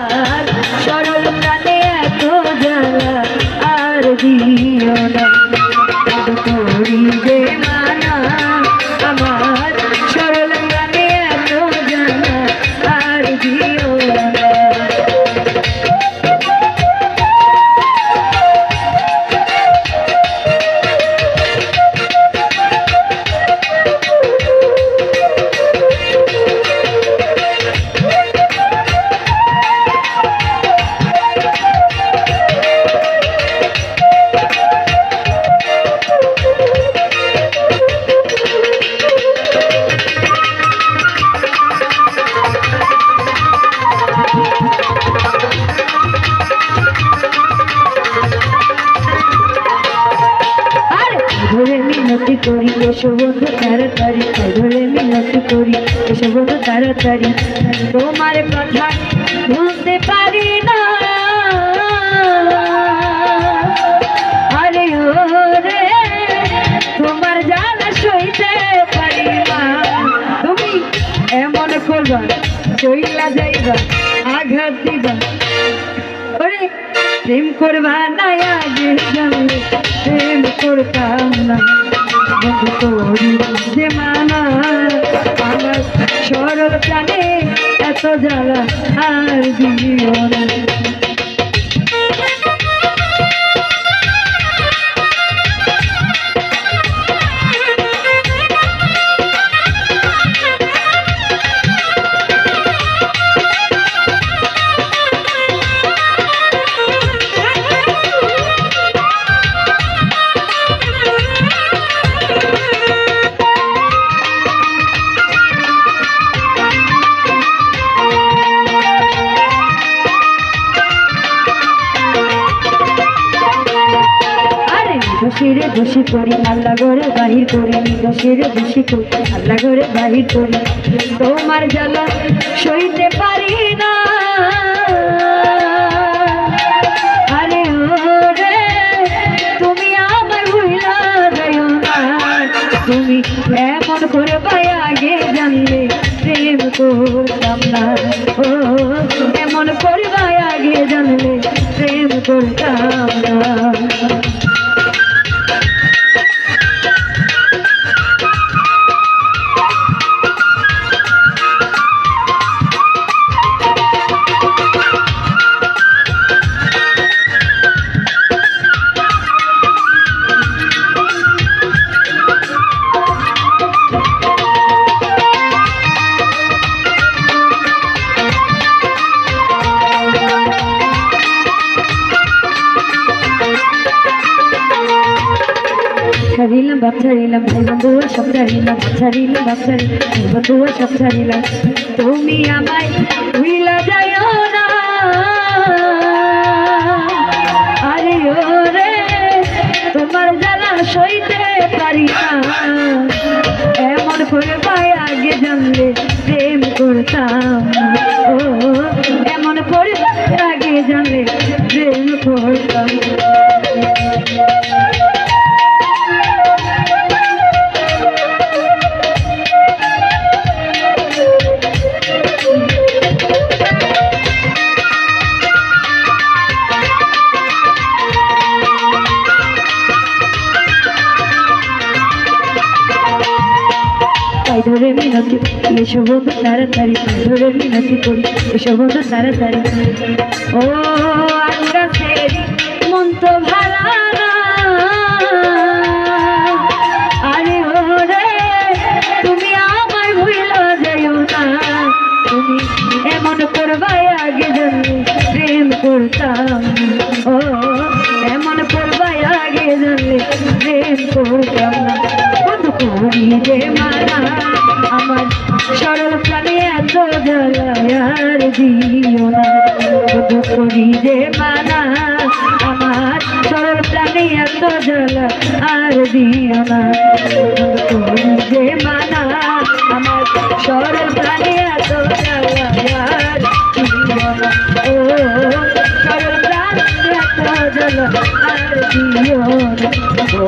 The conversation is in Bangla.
আর সরল প্রাণে এত জ্বালা আর দিও না করি যে মানা আমার সরল প্রাণে এত জ্বালা আর দিও না। ধরে মিনতি করি এসো বন্ধু তাড়াতাড়ি ধরে মিনতি করি এসো বন্ধু তাড়াতাড়ি তোমার কথা ভুলতে পারি না আরে ও রে তোমার জানা সইতে পারি না তুমি এমন করবা চইলা যাইবা আঘাত দিবা ওরে প্রেম করবা না আগে জানলে প্রেম করতাম না বন্ধু করি যে মানা আমার সরল প্রাণে এত জ্বালা আর দিও না। দোষীরে দোষী করি আল্লাহ ঘরে বাহির করি দোষীরে দোষী করি আল্লাহ ঘরে বাহির করি তোমার জ্বালা সইতে পারি না আরে ও রে তুমি আমার ভুলা যাইও না তুমি এমন করে পাই আগে জানলে প্রেম করতাম না ও এমন করে পাই আগে জানলে প্রেম করতাম না। ছাড়িলাম বাপ ছাড়িলাম ভাই বন্ধু সব ছাড়িলাম ছাড়িলাম বাপ ছাড়িলাম ভাই বন্ধু সব ছাড়িলাম তুমি আমায় ভুলা যাইও না আরে ও রে তোমার জ্বালা সইতে পারি না এমন করে পাই আগে জানলে প্রেম করতাম ও এমন করে আগে জানলে প্রেম করতাম। ধরে মিনতি এসো বন্ধু তাড়াতাড়ি ধরে মিনতি করি এসো বন্ধু তাড়াতাড়ি ও আকাশের মন তো ভালা না আরে ও রে তুমি আমার ভুলা যাইও না তুমি এমন করবাই আগে জানলে প্রেম করতাম ও এমন করবাই আগে জানলে প্রেম করতাম না বন্ধু করি যে মানা আমার সরল প্রাণে এত জ্বালা আর দিও না বন্ধু করি যে মানা আমার সরল প্রাণে এত জ্বালা আর দিও না বন্ধু করি যে মানা আমার সরল প্রাণে এত জ্বালা আর দিও না ও সরল প্রাণে এত জ্বালা আর দিও না ও